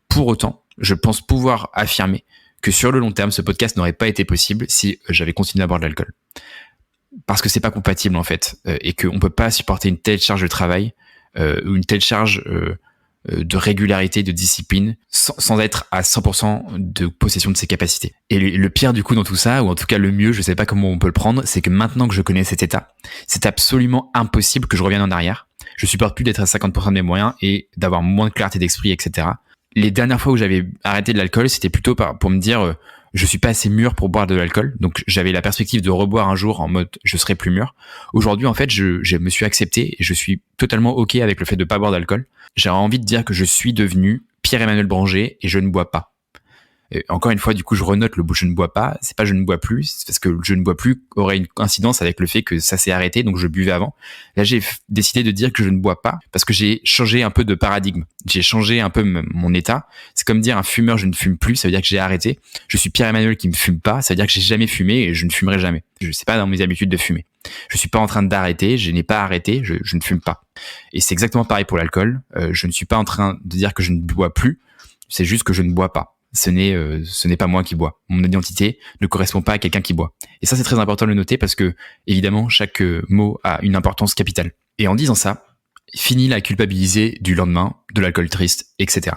Pour autant, je pense pouvoir affirmer que sur le long terme, ce podcast n'aurait pas été possible si j'avais continué à boire de l'alcool. Parce que c'est pas compatible en fait, et qu'on peut pas supporter une telle charge de travail, ou une telle charge de régularité, de discipline, sans être à 100% de possession de ses capacités. Et le pire du coup dans tout ça, ou en tout cas le mieux, je sais pas comment on peut le prendre, c'est que maintenant que je connais cet état, c'est absolument impossible que je revienne en arrière. Je supporte plus d'être à 50% de mes moyens et d'avoir moins de clarté d'esprit, etc. Les dernières fois où j'avais arrêté de l'alcool, c'était plutôt pour me dire je suis pas assez mûr pour boire de l'alcool, donc j'avais la perspective de reboire un jour en mode je serai plus mûr. Aujourd'hui en fait je me suis accepté et je suis totalement ok avec le fait de pas boire d'alcool. J'ai envie de dire que je suis devenu Pierre-Emmanuel Branger et je ne bois pas. Et encore une fois, du coup, je renote le bout je ne bois pas. C'est pas je ne bois plus, c'est parce que je ne bois plus aurait une coïncidence avec le fait que ça s'est arrêté, donc je buvais avant. Là, j'ai décidé de dire que je ne bois pas parce que j'ai changé un peu de paradigme. J'ai changé un peu mon état. C'est comme dire un fumeur, je ne fume plus, ça veut dire que j'ai arrêté. Je suis Pierre-Emmanuel qui ne fume pas, ça veut dire que j'ai jamais fumé et je ne fumerai jamais. Je sais pas dans mes habitudes de fumer. Je suis pas en train d'arrêter, je n'ai pas arrêté, je ne fume pas. Et c'est exactement pareil pour l'alcool. Je ne suis pas en train de dire que je ne bois plus, c'est juste que je ne bois pas. ce n'est pas moi qui bois. Mon identité ne correspond pas à quelqu'un qui boit. Et ça, c'est très important de le noter parce que, évidemment, chaque mot a une importance capitale. Et en disant ça, fini la culpabiliser du lendemain, de l'alcool triste, etc.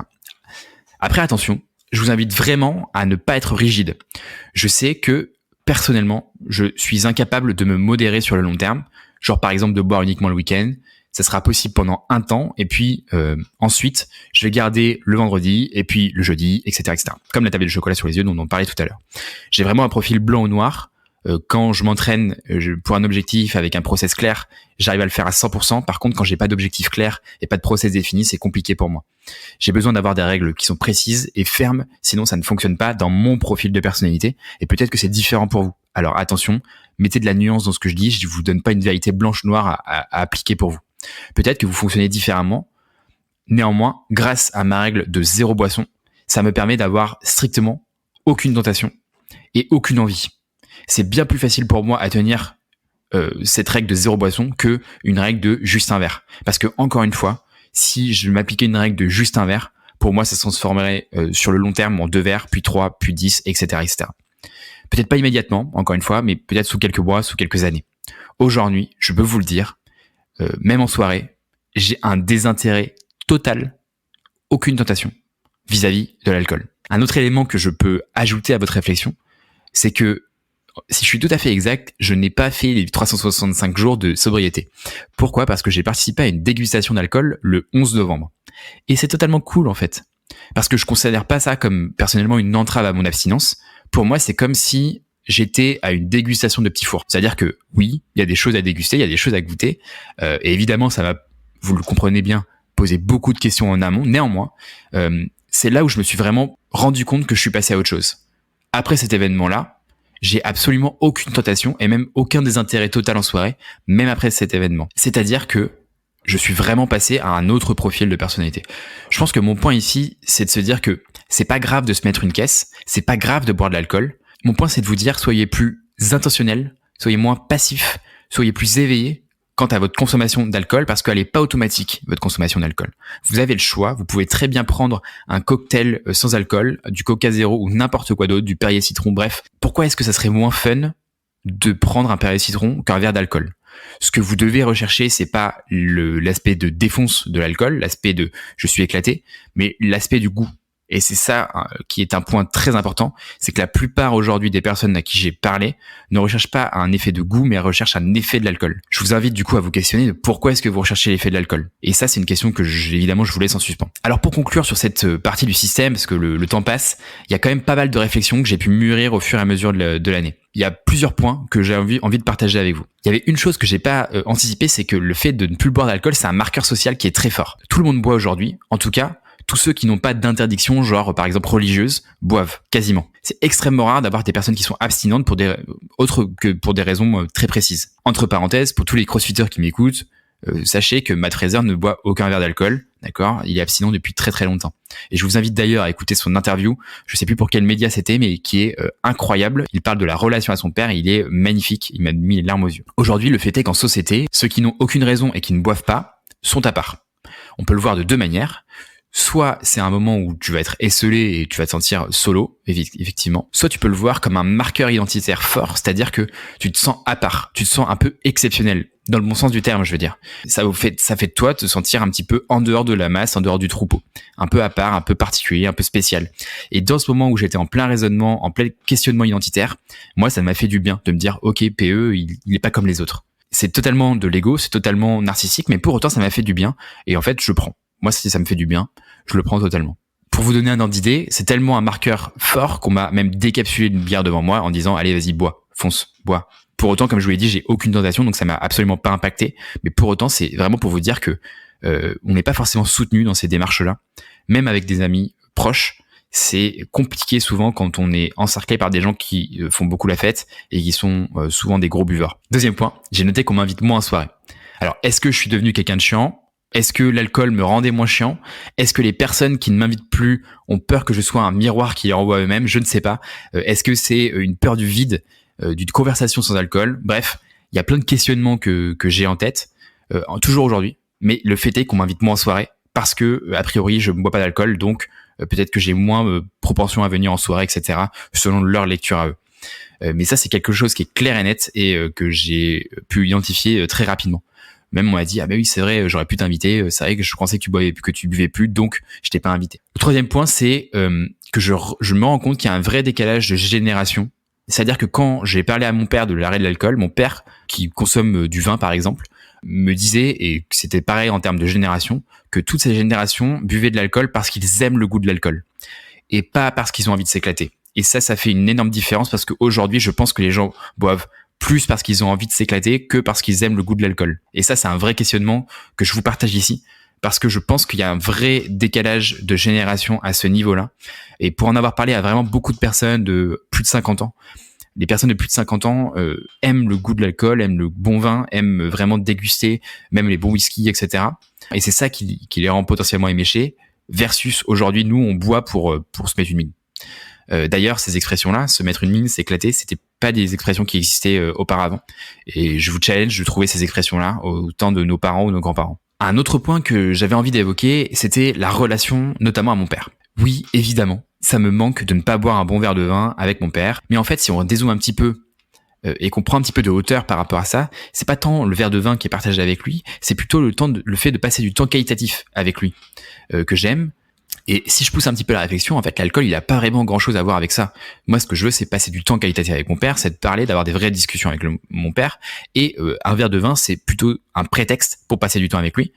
Après, attention, je vous invite vraiment à ne pas être rigide. Je sais que, personnellement, je suis incapable de me modérer sur le long terme. Genre, par exemple, de boire uniquement le week-end. Ça sera possible pendant un temps, et puis ensuite, je vais garder le vendredi, et puis le jeudi, etc., etc. Comme la tablette de chocolat sur les yeux dont on parlait tout à l'heure. J'ai vraiment un profil blanc ou noir. Quand je m'entraîne pour un objectif avec un process clair, j'arrive à le faire à 100%. Par contre, quand j'ai pas d'objectif clair et pas de process défini, c'est compliqué pour moi. J'ai besoin d'avoir des règles qui sont précises et fermes, sinon ça ne fonctionne pas dans mon profil de personnalité, et peut-être que c'est différent pour vous. Alors attention, mettez de la nuance dans ce que je dis, je vous donne pas une vérité blanche-noire à appliquer pour vous. Peut-être que vous fonctionnez différemment. Néanmoins, grâce à ma règle de 0 boisson, ça me permet d'avoir strictement aucune tentation et aucune envie. C'est bien plus facile pour moi à tenir cette règle de 0 boisson que une règle de juste un verre. Parce que, encore une fois, si je m'appliquais une règle de juste un verre, pour moi, ça se transformerait sur le long terme en 2 verres, puis 3, puis 10, etc., etc. Peut-être pas immédiatement, encore une fois, mais peut-être sous quelques mois, sous quelques années. Aujourd'hui, je peux vous le dire, même en soirée, j'ai un désintérêt total, aucune tentation vis-à-vis de l'alcool. Un autre élément que je peux ajouter à votre réflexion, c'est que, si je suis tout à fait exact, je n'ai pas fait les 365 jours de sobriété. Pourquoi ? Parce que j'ai participé à une dégustation d'alcool le 11 novembre. Et c'est totalement cool en fait. Parce que je considère pas ça comme personnellement une entrave à mon abstinence. Pour moi, c'est comme si j'étais à une dégustation de petits fours. C'est-à-dire que oui, il y a des choses à déguster, il y a des choses à goûter. Et évidemment, ça va, vous le comprenez bien, poser beaucoup de questions en amont. Néanmoins, c'est là où je me suis vraiment rendu compte que je suis passé à autre chose. Après cet événement-là, j'ai absolument aucune tentation et même aucun désintérêt total en soirée, même après cet événement. C'est-à-dire que je suis vraiment passé à un autre profil de personnalité. Je pense que mon point ici, c'est de se dire que c'est pas grave de se mettre une caisse, c'est pas grave de boire de l'alcool. Mon point, c'est de vous dire, soyez plus intentionnel, soyez moins passif, soyez plus éveillé quant à votre consommation d'alcool, parce qu'elle n'est pas automatique, votre consommation d'alcool. Vous avez le choix, vous pouvez très bien prendre un cocktail sans alcool, du Coca Zéro ou n'importe quoi d'autre, du Perrier Citron, bref. Pourquoi est-ce que ça serait moins fun de prendre un Perrier Citron qu'un verre d'alcool ? Ce que vous devez rechercher, c'est pas l'aspect de défonce de l'alcool, l'aspect de je suis éclaté, mais l'aspect du goût. Et c'est ça qui est un point très important, c'est que la plupart aujourd'hui des personnes à qui j'ai parlé ne recherchent pas un effet de goût, mais recherchent un effet de l'alcool. Je vous invite du coup à vous questionner de pourquoi est-ce que vous recherchez l'effet de l'alcool. Et ça, c'est une question que évidemment je vous laisse en suspens. Alors pour conclure sur cette partie du système, parce que le temps passe, il y a quand même pas mal de réflexions que j'ai pu mûrir au fur et à mesure de l'année. Il y a plusieurs points que j'ai envie de partager avec vous. Il y avait une chose que j'ai pas anticipé, c'est que le fait de ne plus boire d'alcool, c'est un marqueur social qui est très fort. Tout le monde boit aujourd'hui, en tout cas, tous ceux qui n'ont pas d'interdiction, genre par exemple religieuse, boivent quasiment. C'est extrêmement rare d'avoir des personnes qui sont abstinentes autres que pour des raisons très précises. Entre parenthèses, pour tous les crossfitters qui m'écoutent, sachez que Matt Fraser ne boit aucun verre d'alcool, d'accord ? Il est abstinent depuis très très longtemps. Et je vous invite d'ailleurs à écouter son interview, je sais plus pour quel média c'était, mais qui est incroyable. Il parle de la relation à son père, il est magnifique, il m'a mis les larmes aux yeux. Aujourd'hui, le fait est qu'en société, ceux qui n'ont aucune raison et qui ne boivent pas sont à part. On peut le voir de deux manières. Soit c'est un moment où tu vas être esseulé et tu vas te sentir solo, effectivement. Soit tu peux le voir comme un marqueur identitaire fort, c'est-à-dire que tu te sens à part, tu te sens un peu exceptionnel, dans le bon sens du terme, je veux dire. Ça fait de toi te sentir un petit peu en dehors de la masse, en dehors du troupeau. Un peu à part, un peu particulier, un peu spécial. Et dans ce moment où j'étais en plein raisonnement, en plein questionnement identitaire, moi ça m'a fait du bien de me dire, ok, PE, il est pas comme les autres. C'est totalement de l'ego, c'est totalement narcissique, mais pour autant ça m'a fait du bien. Et en fait, je prends. Moi, si ça me fait du bien, je le prends totalement. Pour vous donner un ordre d'idée, c'est tellement un marqueur fort qu'on m'a même décapsulé une bière devant moi en disant « Allez, vas-y, bois, fonce, bois ». Pour autant, comme je vous l'ai dit, j'ai aucune tentation, donc ça m'a absolument pas impacté. Mais pour autant, c'est vraiment pour vous dire que on n'est pas forcément soutenu dans ces démarches-là. Même avec des amis proches, c'est compliqué souvent quand on est encerclé par des gens qui font beaucoup la fête et qui sont souvent des gros buveurs. Deuxième point, j'ai noté qu'on m'invite moins en soirée. Alors, est-ce que je suis devenu quelqu'un de chiant ? Est-ce que l'alcool me rendait moins chiant ? Est-ce que les personnes qui ne m'invitent plus ont peur que je sois un miroir qui les renvoie à eux-mêmes ? Je ne sais pas. Est-ce que c'est une peur du vide, d'une conversation sans alcool ? Bref, il y a plein de questionnements que j'ai en tête, toujours aujourd'hui. Mais le fait est qu'on m'invite moins en soirée parce que, a priori, je ne bois pas d'alcool, donc peut-être que j'ai moins propension à venir en soirée, etc., selon leur lecture à eux. Mais ça, c'est quelque chose qui est clair et net et que j'ai pu identifier très rapidement. Même on m'a dit, ah ben oui, c'est vrai, j'aurais pu t'inviter, c'est vrai que je pensais que tu buvais plus, donc je t'ai pas invité. Le troisième point, c'est que je me rends compte qu'il y a un vrai décalage de génération. C'est-à-dire que quand j'ai parlé à mon père de l'arrêt de l'alcool, mon père, qui consomme du vin par exemple, me disait, et c'était pareil en termes de génération, que toutes ces générations buvaient de l'alcool parce qu'ils aiment le goût de l'alcool et pas parce qu'ils ont envie de s'éclater. Et ça fait une énorme différence parce qu'aujourd'hui, je pense que les gens boivent plus parce qu'ils ont envie de s'éclater que parce qu'ils aiment le goût de l'alcool. Et ça, c'est un vrai questionnement que je vous partage ici parce que je pense qu'il y a un vrai décalage de génération à ce niveau-là. Et pour en avoir parlé à vraiment beaucoup de personnes de plus de 50 ans, les personnes de plus de 50 ans aiment le goût de l'alcool, aiment le bon vin, aiment vraiment déguster, même les bons whisky, etc. Et c'est ça qui les rend potentiellement éméchés, versus aujourd'hui, nous, on boit pour se mettre une mine. D'ailleurs, ces expressions-là, se mettre une mine, s'éclater, c'était pas des expressions qui existaient auparavant. Et je vous challenge de trouver ces expressions-là au temps de nos parents ou nos grands-parents. Un autre point que j'avais envie d'évoquer, c'était la relation, notamment à mon père. Oui, évidemment, ça me manque de ne pas boire un bon verre de vin avec mon père. Mais en fait, si on dézoome un petit peu et qu'on prend un petit peu de hauteur par rapport à ça, c'est pas tant le verre de vin qui est partagé avec lui, c'est plutôt le fait de passer du temps qualitatif avec lui que j'aime. Et si je pousse un petit peu la réflexion, en fait, l'alcool, il a pas vraiment grand-chose à voir avec ça. Moi, ce que je veux, c'est passer du temps qualitatif avec mon père, c'est de parler, d'avoir des vraies discussions avec mon père. Et un verre de vin, c'est plutôt un prétexte pour passer du temps avec lui.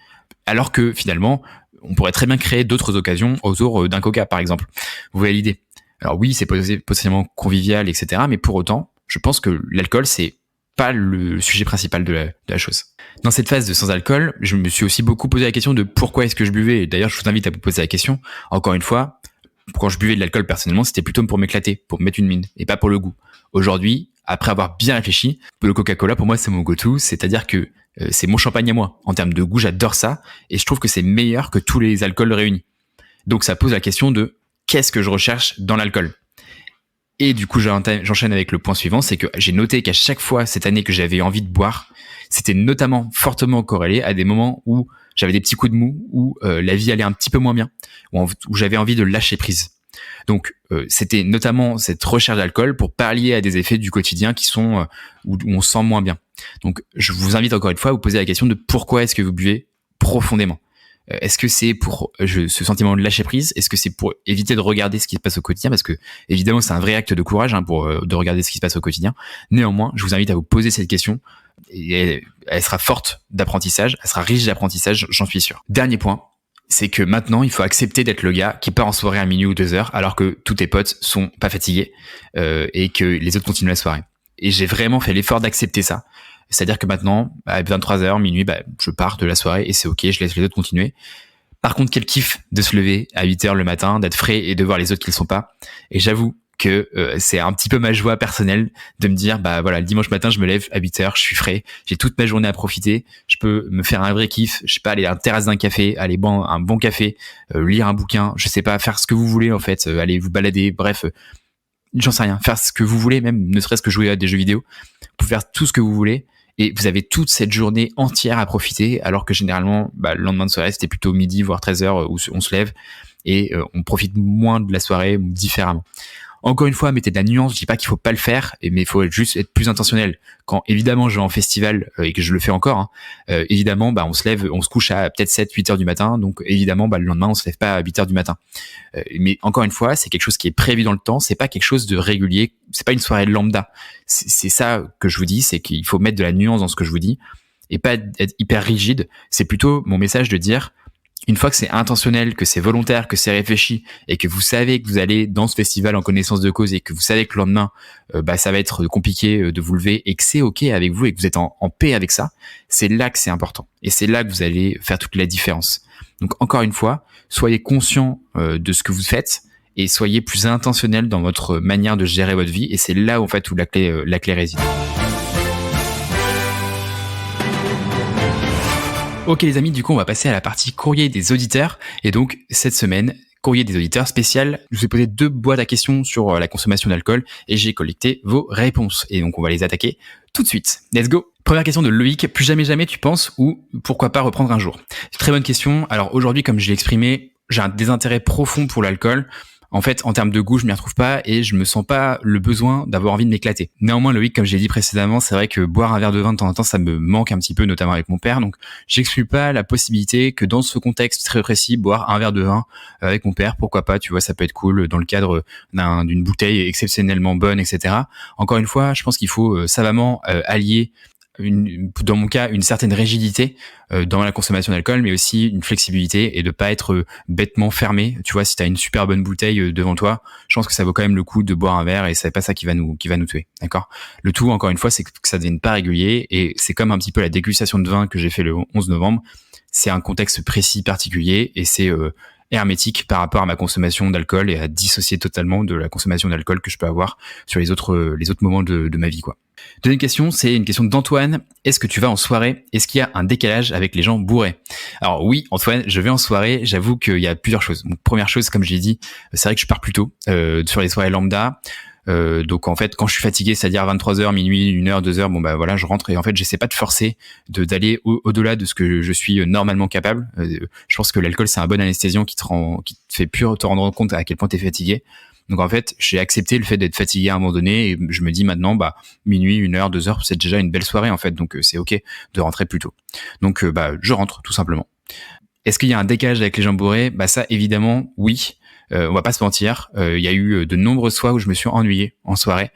Alors que finalement, on pourrait très bien créer d'autres occasions autour d'un coca, par exemple. Vous voyez l'idée? Alors oui, c'est potentiellement convivial, etc. Mais pour autant, je pense que l'alcool, c'est pas le sujet principal de la chose. Dans cette phase de sans alcool, je me suis aussi beaucoup posé la question de pourquoi est-ce que je buvais. Et d'ailleurs, je vous invite à vous poser la question. Encore une fois, quand je buvais de l'alcool personnellement, c'était plutôt pour m'éclater, pour me mettre une mine, et pas pour le goût. Aujourd'hui, après avoir bien réfléchi, le Coca-Cola, pour moi, c'est mon go-to. C'est-à-dire que c'est mon champagne à moi. En termes de goût, j'adore ça. Et je trouve que c'est meilleur que tous les alcools réunis. Donc ça pose la question de qu'est-ce que je recherche dans l'alcool. Et du coup, j'enchaîne avec le point suivant, c'est que j'ai noté qu'à chaque fois cette année que j'avais envie de boire, c'était notamment fortement corrélé à des moments où j'avais des petits coups de mou, où la vie allait un petit peu moins bien, où j'avais envie de lâcher prise. Donc, c'était notamment cette recherche d'alcool pour pallier à des effets du quotidien qui sont où on se sent moins bien. Donc, je vous invite encore une fois à vous poser la question de pourquoi est-ce que vous buvez profondément. Est-ce que c'est pour ce sentiment de lâcher prise? Est-ce que c'est pour éviter de regarder ce qui se passe au quotidien? Parce que évidemment, c'est un vrai acte de courage de regarder ce qui se passe au quotidien. Néanmoins, je vous invite à vous poser cette question. Et elle sera forte d'apprentissage, elle sera riche d'apprentissage, j'en suis sûr. Dernier point, c'est que maintenant, il faut accepter d'être le gars qui part en soirée à minuit ou 2 heures, alors que tous tes potes sont pas fatigués et que les autres continuent la soirée. Et j'ai vraiment fait l'effort d'accepter ça. C'est-à-dire que maintenant, à 23h, minuit, je pars de la soirée et c'est ok, je laisse les autres continuer. Par contre, quel kiff de se lever à 8h le matin, d'être frais et de voir les autres qui le sont pas. Et j'avoue que c'est un petit peu ma joie personnelle de me dire, voilà, le dimanche matin, je me lève à 8h, je suis frais, j'ai toute ma journée à profiter, je peux me faire un vrai kiff, je sais pas, aller à la terrasse d'un café, aller boire un bon café, lire un bouquin, je sais pas, faire ce que vous voulez en fait, aller vous balader, bref, j'en sais rien, faire ce que vous voulez, même ne serait-ce que jouer à des jeux vidéo, vous pouvez faire tout ce que vous voulez. Et vous avez toute cette journée entière à profiter, alors que généralement, le lendemain de soirée, c'était plutôt midi, voire 13h, où on se lève, et on profite moins de la soirée différemment. Encore une fois, mettez de la nuance, je dis pas qu'il faut pas le faire, mais il faut juste être plus intentionnel. Quand évidemment je vais en festival, et que je le fais encore, évidemment, on se lève, on se couche à peut-être 7-8 heures du matin, donc évidemment, le lendemain, on se lève pas à 8 heures du matin. Mais encore une fois, c'est quelque chose qui est prévu dans le temps, c'est pas quelque chose de régulier, c'est pas une soirée lambda. C'est ça que je vous dis, c'est qu'il faut mettre de la nuance dans ce que je vous dis, et pas être hyper rigide. C'est plutôt mon message de dire, une fois que c'est intentionnel, que c'est volontaire, que c'est réfléchi, et que vous savez que vous allez dans ce festival en connaissance de cause, et que vous savez que le lendemain, ça va être compliqué de vous lever, et que c'est ok avec vous, et que vous êtes en paix avec ça, c'est là que c'est important. Et c'est là que vous allez faire toute la différence. Donc encore une fois, soyez conscient de ce que vous faites, et soyez plus intentionnel dans votre manière de gérer votre vie, et c'est là en fait où la clé réside. Ok les amis, du coup on va passer à la partie courrier des auditeurs. Et donc cette semaine, courrier des auditeurs spécial, je vous ai posé 2 boîtes à questions sur la consommation d'alcool et j'ai collecté vos réponses. Et donc on va les attaquer tout de suite. Let's go. Première question de Loïc, plus jamais tu penses ou pourquoi pas reprendre un jour? Très bonne question. Alors aujourd'hui, comme je l'ai exprimé, j'ai un désintérêt profond pour l'alcool. en fait, en termes de goût, je m'y retrouve pas et je me sens pas le besoin d'avoir envie de m'éclater. Néanmoins, Loïc, comme j'ai dit précédemment, c'est vrai que boire un verre de vin de temps en temps, ça me manque un petit peu, notamment avec mon père. Donc, j'exclus pas la possibilité que dans ce contexte très précis, boire un verre de vin avec mon père, pourquoi pas, tu vois, ça peut être cool dans le cadre d'une bouteille exceptionnellement bonne, etc. Encore une fois, je pense qu'il faut savamment allier dans mon cas, une certaine rigidité dans la consommation d'alcool, mais aussi une flexibilité et de pas être bêtement fermé. Tu vois, si t'as une super bonne bouteille devant toi, je pense que ça vaut quand même le coup de boire un verre et c'est pas ça qui va nous tuer. D'accord? Le tout, encore une fois, c'est que ça devienne pas régulier et c'est comme un petit peu la dégustation de vin que j'ai fait le 11 novembre. C'est un contexte précis, particulier et c'est hermétique par rapport à ma consommation d'alcool et à dissocier totalement de la consommation d'alcool que je peux avoir sur les autres moments de ma vie, quoi. Deuxième question, c'est une question d'Antoine. Est-ce que tu vas en soirée? Est-ce qu'il y a un décalage avec les gens bourrés? Alors oui, Antoine, je vais en soirée. J'avoue qu'il y a plusieurs choses. Donc, première chose, comme je l'ai dit, c'est vrai que je pars plus tôt sur les soirées lambda. Donc en fait, quand je suis fatigué, c'est-à-dire 23h, minuit, 1h, 2h, bon bah voilà, je rentre et en fait, j'essaie pas de forcer d'aller au-delà de ce que je suis normalement capable. Je pense que l'alcool, c'est un bon anesthésiant qui te fait plus te rendre compte à quel point t'es fatigué. Donc en fait, j'ai accepté le fait d'être fatigué à un moment donné et je me dis maintenant, bah minuit, 1h, 2h, c'est déjà une belle soirée en fait, donc c'est ok de rentrer plus tôt. Donc bah je rentre tout simplement. Est-ce qu'il y a un décalage avec les gens bourrés? Bah ça évidemment oui. On va pas se mentir. Il y a eu de nombreuses fois où je me suis ennuyé en soirée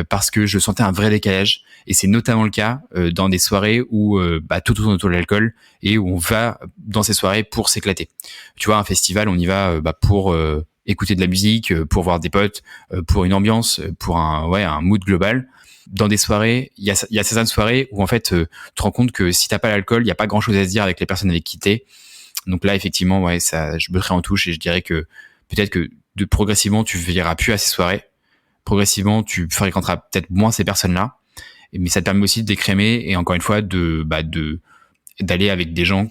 parce que je sentais un vrai décalage et c'est notamment le cas dans des soirées où bah, tout tourne autour de l'alcool et où on va dans ces soirées pour s'éclater. Tu vois, un festival, on y va bah, pour écouter de la musique, pour voir des potes, pour une ambiance, pour un mood global. Dans des soirées, il y a certaines soirées où en fait tu te rends compte que si t'as pas l'alcool, il y a pas grand chose à se dire avec les personnes avec qui t'es. Donc là effectivement ouais ça, je botterai en touche et je dirais que peut-être que progressivement tu verras plus à ces soirées. Progressivement tu fréquenteras peut-être moins ces personnes-là. Mais ça te permet aussi de décrémer et encore une fois d'aller avec des gens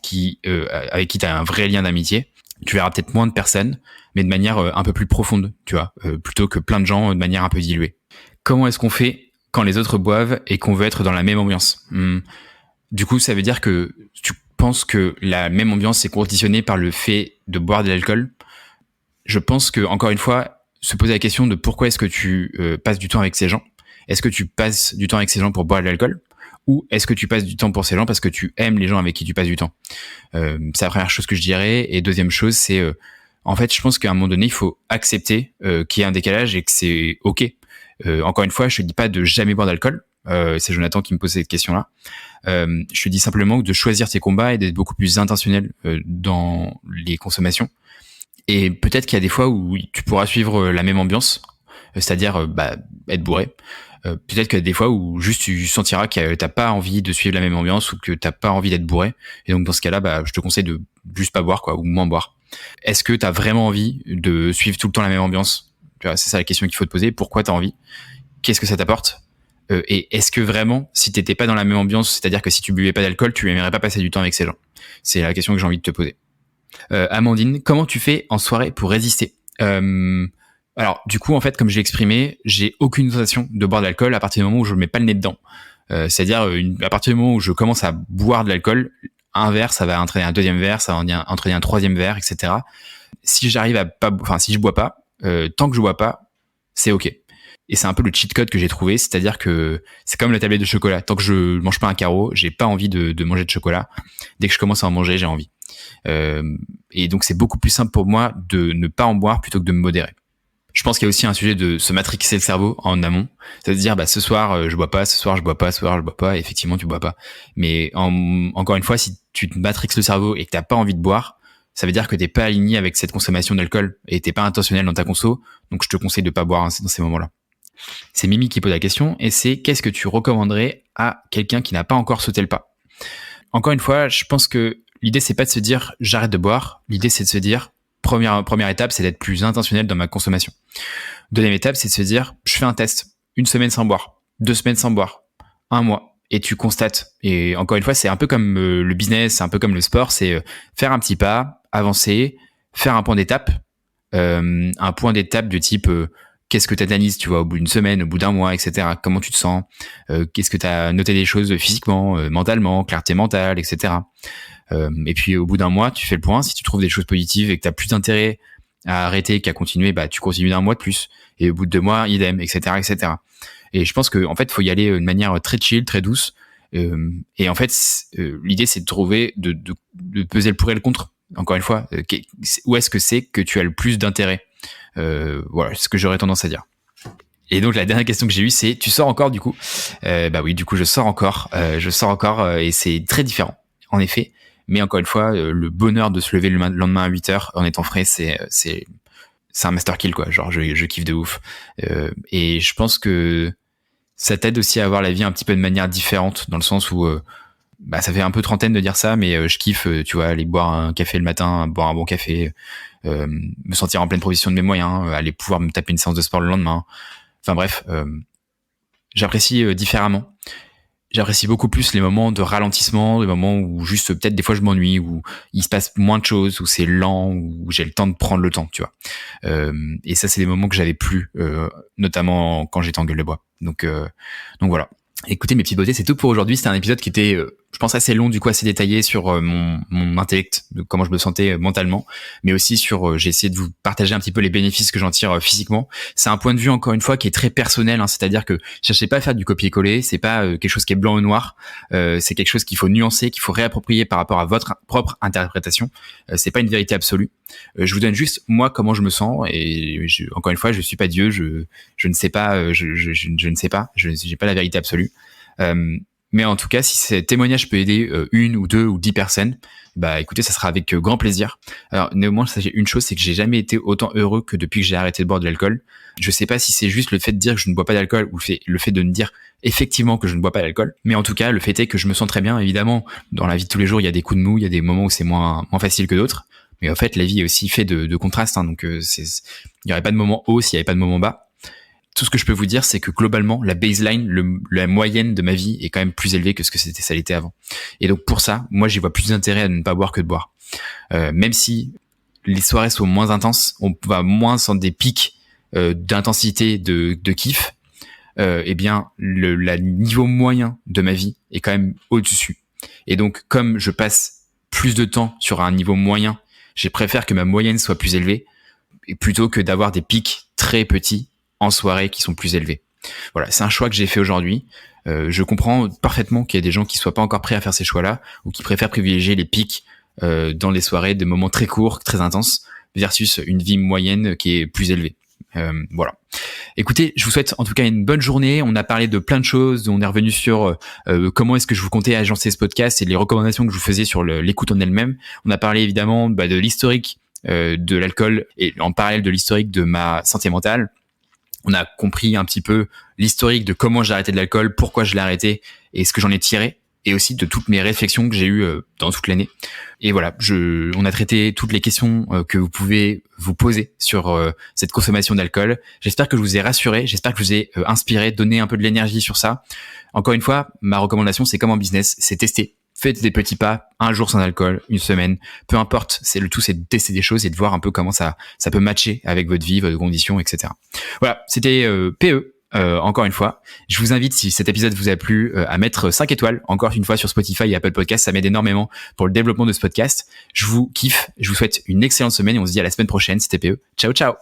avec qui tu as un vrai lien d'amitié. Tu verras peut-être moins de personnes, mais de manière un peu plus profonde, tu vois, plutôt que plein de gens de manière un peu diluée. Comment est-ce qu'on fait quand les autres boivent et qu'on veut être dans la même ambiance? Du coup, ça veut dire que tu penses que la même ambiance est conditionnée par le fait de boire de l'alcool. Je pense que, encore une fois, se poser la question de pourquoi est-ce que tu passes du temps avec ces gens. Est-ce que tu passes du temps avec ces gens pour boire de l'alcool? Ou est-ce que tu passes du temps pour ces gens parce que tu aimes les gens avec qui tu passes du temps? C'est la première chose que je dirais. Et deuxième chose, c'est en fait, je pense qu'à un moment donné, il faut accepter qu'il y a un décalage et que c'est ok. Encore une fois, je te dis pas de jamais boire d'alcool. C'est Jonathan qui me pose cette question-là. Je te dis simplement de choisir tes combats et d'être beaucoup plus intentionnel dans les consommations. Et peut-être qu'il y a des fois où tu pourras suivre la même ambiance, c'est-à-dire être bourré. Peut-être qu'il y a des fois où juste tu sentiras que t'as pas envie de suivre la même ambiance ou que t'as pas envie d'être bourré. Et donc dans ce cas-là, bah, je te conseille de juste pas boire quoi, ou moins boire. Est-ce que t'as vraiment envie de suivre tout le temps la même ambiance? Tu vois, c'est ça la question qu'il faut te poser. Pourquoi t'as envie? Qu'est-ce que ça t'apporte? Et est-ce que vraiment, si t'étais pas dans la même ambiance, c'est-à-dire que si tu buvais pas d'alcool, tu aimerais pas passer du temps avec ces gens? C'est la question que j'ai envie de te poser. Amandine, comment tu fais en soirée pour résister? Alors, du coup, en fait, comme je l'ai exprimé, j'ai aucune sensation de boire de l'alcool à partir du moment où je mets pas le nez dedans. C'est-à-dire, à partir du moment où je commence à boire de l'alcool, un verre, ça va entraîner un deuxième verre, ça va entraîner un troisième verre, etc. Si je bois pas, tant que je bois pas, c'est ok. Et c'est un peu le cheat code que j'ai trouvé, c'est-à-dire que c'est comme la tablette de chocolat. Tant que je mange pas un carreau, j'ai pas envie de manger de chocolat. Dès que je commence à en manger, j'ai envie. Et donc c'est beaucoup plus simple pour moi de ne pas en boire plutôt que de me modérer. Je pense qu'il y a aussi un sujet de se matrixer le cerveau en amont, c'est-à-dire ce soir je bois pas, ce soir je bois pas, ce soir je bois pas, et effectivement tu bois pas. Mais encore une fois, si tu te matrixes le cerveau et que t'as pas envie de boire, ça veut dire que t'es pas aligné avec cette consommation d'alcool et t'es pas intentionnel dans ta conso, donc je te conseille de pas boire dans ces moments-là. C'est Mimi qui pose la question et c'est qu'est-ce que tu recommanderais à quelqu'un qui n'a pas encore sauté le pas? Encore une fois, je pense que l'idée c'est pas de se dire j'arrête de boire, l'idée c'est de se dire première étape c'est d'être plus intentionnel dans ma consommation. Deuxième étape c'est de se dire je fais un test, 1 semaine sans boire, 2 semaines sans boire, 1 mois et tu constates. Et encore une fois c'est un peu comme le business, c'est un peu comme le sport, c'est faire un petit pas, avancer, faire un point d'étape, un point d'étape de type qu'est-ce que tu analyses, tu vois, au bout d'une semaine, au bout d'un mois, etc. Comment tu te sens? Qu'est-ce que tu as noté des choses physiquement, mentalement, clarté mentale, etc. Et puis au bout d'un mois, tu fais le point. Si tu trouves des choses positives et que tu as plus d'intérêt à arrêter qu'à continuer, tu continues d'un mois de plus. Et au bout de 2 mois, idem, etc., etc. Et je pense que en fait, faut y aller de manière très chill, très douce. Et en fait, l'idée, c'est de trouver, de peser le pour et le contre. Encore une fois, où est-ce que c'est que tu as le plus d'intérêt? Voilà, c'est ce que j'aurais tendance à dire. Et donc la dernière question que j'ai eue, c'est tu sors encore du coup? Oui, du coup je sors encore. Et c'est très différent, en effet. Mais encore une fois, le bonheur de se lever le lendemain à 8h en étant frais, c'est un master kill quoi. Genre je kiffe de ouf. Et je pense que ça t'aide aussi à voir la vie un petit peu de manière différente, dans le sens où ça fait un peu trentaine de dire ça, mais je kiffe, tu vois, aller boire un café le matin, boire un bon café, me sentir en pleine provision de mes moyens, aller pouvoir me taper une séance de sport le lendemain. Enfin bref, j'apprécie différemment. J'apprécie beaucoup plus les moments de ralentissement, les moments où juste peut-être des fois je m'ennuie, où il se passe moins de choses, où c'est lent, où j'ai le temps de prendre le temps, tu vois. Et ça, c'est des moments que j'avais plus, notamment quand j'étais en gueule de bois. Donc voilà. Écoutez mes petites beautés, c'est tout pour aujourd'hui. C'était un épisode qui était, je pense, assez long, du coup assez détaillé sur mon intellect, de comment je me sentais mentalement, mais aussi sur, j'ai essayé de vous partager un petit peu les bénéfices que j'en tire physiquement. C'est un point de vue, encore une fois, qui est très personnel, hein, c'est-à-dire que cherchez pas à faire du copier-coller, c'est pas quelque chose qui est blanc ou noir, c'est quelque chose qu'il faut nuancer, qu'il faut réapproprier par rapport à votre propre interprétation. C'est pas une vérité absolue. Je vous donne juste moi comment je me sens, et encore une fois, je suis pas Dieu, je ne sais pas, je ne sais pas, j'ai pas la vérité absolue. Mais en tout cas, si ce témoignage peut aider une ou deux ou 10 personnes, écoutez, ça sera avec grand plaisir. Alors néanmoins, sachez une chose, c'est que j'ai jamais été autant heureux que depuis que j'ai arrêté de boire de l'alcool. Je sais pas si c'est juste le fait de dire que je ne bois pas d'alcool ou le fait de me dire effectivement que je ne bois pas d'alcool, mais en tout cas, le fait est que je me sens très bien. Évidemment, dans la vie de tous les jours, il y a des coups de mou, il y a des moments où c'est moins facile que d'autres. Mais en fait, la vie est aussi faite de contrastes, hein, donc il y aurait pas de moment haut s'il y avait pas de moment bas. Tout ce que je peux vous dire, c'est que globalement, la baseline, la moyenne de ma vie est quand même plus élevée que ce que ça l'était avant. Et donc pour ça, moi, j'y vois plus d'intérêt à ne pas boire que de boire. Même si les soirées sont moins intenses, on va moins sentir des pics d'intensité, de kiff. Le niveau moyen de ma vie est quand même au-dessus. Et donc, comme je passe plus de temps sur un niveau moyen, je préfère que ma moyenne soit plus élevée, plutôt que d'avoir des pics très petits en soirée qui sont plus élevés. Voilà, c'est un choix que j'ai fait aujourd'hui. Je comprends parfaitement qu'il y a des gens qui soient pas encore prêts à faire ces choix-là, ou qui préfèrent privilégier les pics dans les soirées, des moments très courts, très intenses, versus une vie moyenne qui est plus élevée. Voilà. Écoutez, je vous souhaite en tout cas une bonne journée. On a parlé de plein de choses. On est revenu sur comment est-ce que je vous comptais agencer ce podcast et les recommandations que je vous faisais sur l'écoute en elle-même. On a parlé évidemment de l'historique de l'alcool et en parallèle de l'historique de ma santé mentale. On a compris un petit peu l'historique de comment j'ai arrêté de l'alcool, pourquoi je l'ai arrêté et ce que j'en ai tiré, et aussi de toutes mes réflexions que j'ai eues dans toute l'année. Et voilà, on a traité toutes les questions que vous pouvez vous poser sur cette consommation d'alcool. J'espère que je vous ai rassuré, j'espère que je vous ai inspiré, donné un peu de l'énergie sur ça. Encore une fois, ma recommandation, c'est comme en business, c'est tester. Faites des petits pas, un jour sans alcool, une semaine, peu importe. Le tout, c'est de tester des choses et de voir un peu comment ça peut matcher avec votre vie, votre condition, etc. Voilà, c'était PE. Encore une fois, je vous invite, si cet épisode vous a plu, à mettre 5 étoiles, encore une fois sur Spotify et Apple Podcast, ça m'aide énormément pour le développement de ce podcast. Je vous kiffe, je vous souhaite une excellente semaine et on se dit à la semaine prochaine, c'était PE. Ciao, ciao.